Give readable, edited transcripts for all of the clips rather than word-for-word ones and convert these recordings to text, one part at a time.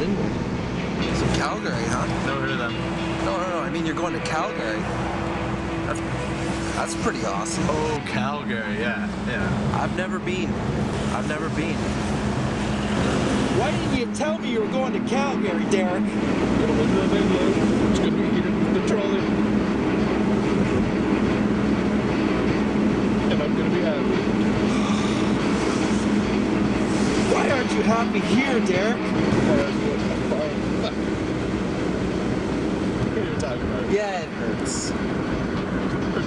Linwood. So Calgary, huh? Never heard of them. No. I mean, you're going to Calgary. That's pretty awesome. Oh, Calgary, yeah. I've never been. Why didn't you tell me you were going to Calgary, Darik? It's gonna be heated with the trolley. And I'm gonna be happy. Why aren't you happy here, Darik? What are you talking about? Yeah, it hurts.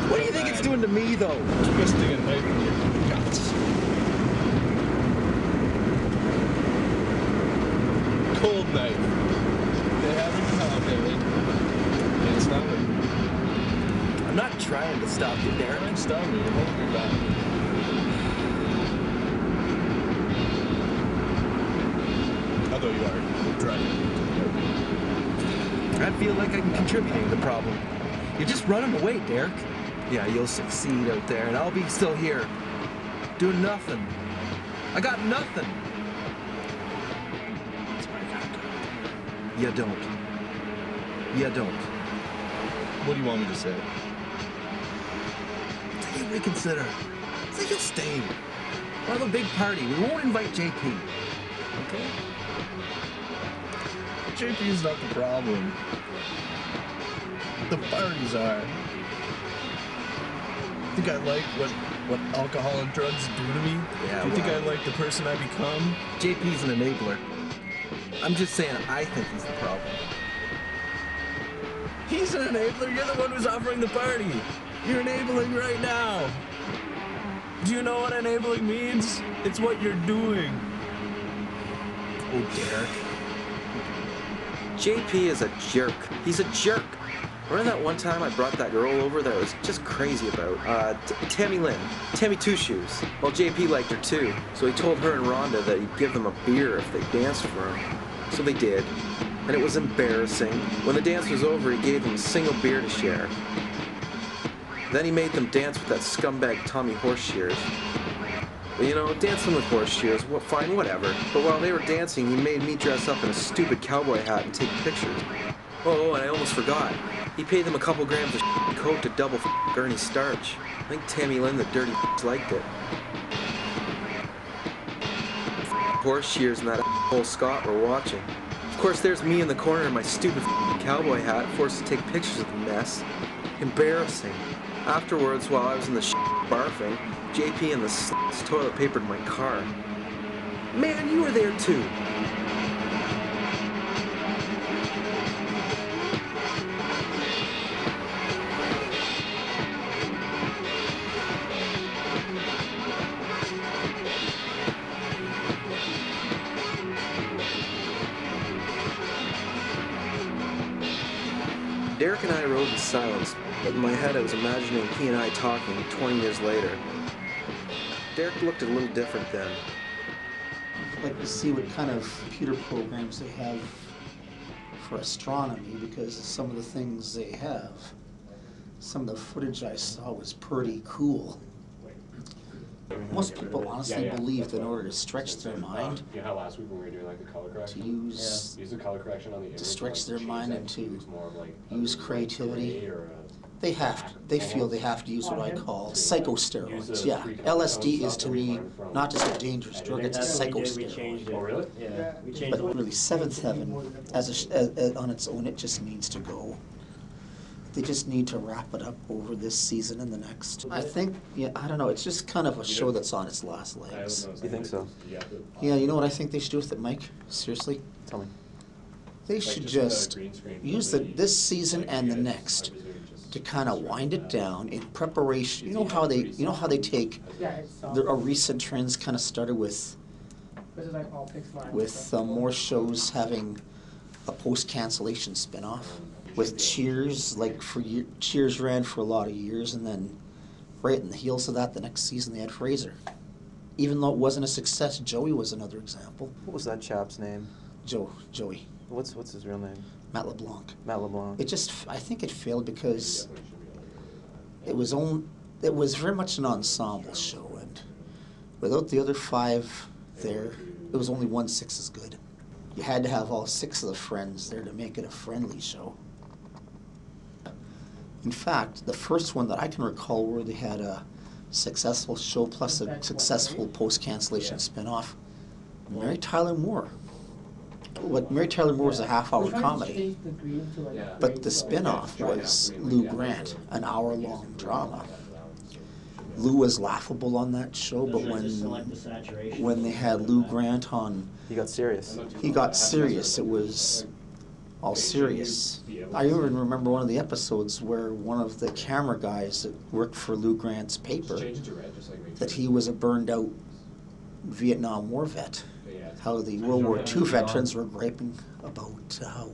What do you think it's doing to me, though? Twisting a knife in your guts. Cold knife. They haven't Calgary. It's not me. I'm not trying to stop you, Darik. Don't stop me. You're holding me back. Although you are driving. I feel like I'm contributing to the problem. You're just running away, Darik. Yeah, you'll succeed out there, and I'll be still here, doing nothing. I got nothing. That's what I got. You don't. You don't. What do you want me to say? Say you reconsider. Say you'll stay. We'll have a big party. We won't invite JP. Okay? JP's not the problem. The parties are. Think I like what alcohol and drugs do to me? Yeah, Do you think well. I like the person I become? JP's an enabler. I'm just saying I think he's the problem. He's an enabler. You're the one who's offering the party. You're enabling right now. Do you know what enabling means? It's what you're doing. Oh, Darik. JP is a jerk. He's a jerk. Remember that one time I brought that girl over that I was just crazy about? Tammy Lynn. Tammy Two Shoes. Well, JP liked her too, so he told her and Rhonda that he'd give them a beer if they danced for him. So they did, and it was embarrassing. When the dance was over, he gave them a single beer to share. Then he made them dance with that scumbag Tommy Horseshears. Well, you know, dancing with Horseshears, well, fine, whatever. But while they were dancing, he made me dress up in a stupid cowboy hat and take pictures. Oh, and I almost forgot. He paid them a couple grams of coke to double Ernie's starch. I think Tammy Lynn, the dirty liked it. Horseshears and that whole Scott were watching. Of course, there's me in the corner in my stupid cowboy hat, forced to take pictures of the mess. Embarrassing. Afterwards, while I was in the barfing, JP and the toilet papered my car. Man, you were there too. Darik and I rode in silence, but in my head I was imagining he and I talking 20 years later. Darik looked a little different then. I'd like to see what kind of computer programs they have for astronomy, because some of the things they have, some of the footage I saw was pretty cool. Most people honestly believe that in order to stretch their mind, You know how last week when we were doing like the color to correction? use the color correction on the image, to stretch like, their change mind that and to to use more of, like, use a creativity, gray or they feel they have to use what I call psychosteroids. Yeah, LSD is to me not just a dangerous drug, it's a psychosteroid. Oh, really? Yeah, we changed But really, Seventh Heaven, on its own, it just needs to go. They just need to wrap it up over this season and the next. I think, yeah, I don't know, it's just kind of a show that's on its last legs. You think so? Yeah, you know what I think they should do with it, Mike? Seriously? Tell me. They should just use this season and the next to kind of wind it down in preparation. You know how they take a recent trends kind of started with more shows having a post-cancellation spinoff. With Cheers, Cheers ran for a lot of years, and then right in the heels of that, the next season they had Fraser. Even though it wasn't a success, Joey was another example. What was that chap's name? Joey. What's his real name? Matt LeBlanc. Matt LeBlanc. I think it failed because it was very much an ensemble show, and without the other five there, it was only 1/6 as good. You had to have all 6 of the friends there to make it a friendly show. In fact, the first one that I can recall where they had a successful show plus a successful post-cancellation spin-off, Mary Tyler Moore. What Mary Tyler Moore was a half-hour comedy, but the spin-off was Lou Grant, an hour-long drama. Lou was laughable on that show, but when they had Lou Grant on, He got serious. he got serious. It was all serious. I even remember one of the episodes where one of the camera guys that worked for Lou Grant's paper, Change it to red, just like me. that he was a burned-out Vietnam War vet. How the World War II veterans were griping about how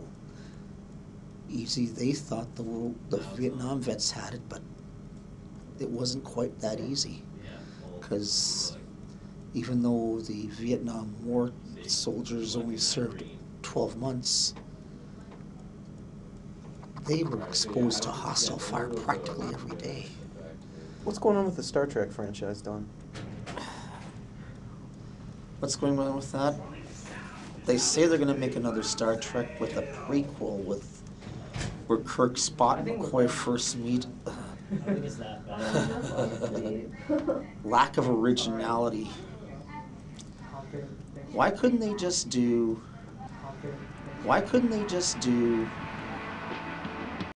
easy they thought the Vietnam vets had it, but it wasn't quite that easy. Because even though the Vietnam War soldiers only served 12 months, they were exposed to hostile fire practically every day. What's going on with the Star Trek franchise, Don? What's going on with that? They say they're going to make another Star Trek with a prequel with where Kirk, Spock, and McCoy first meet. Lack of originality. Why couldn't they just do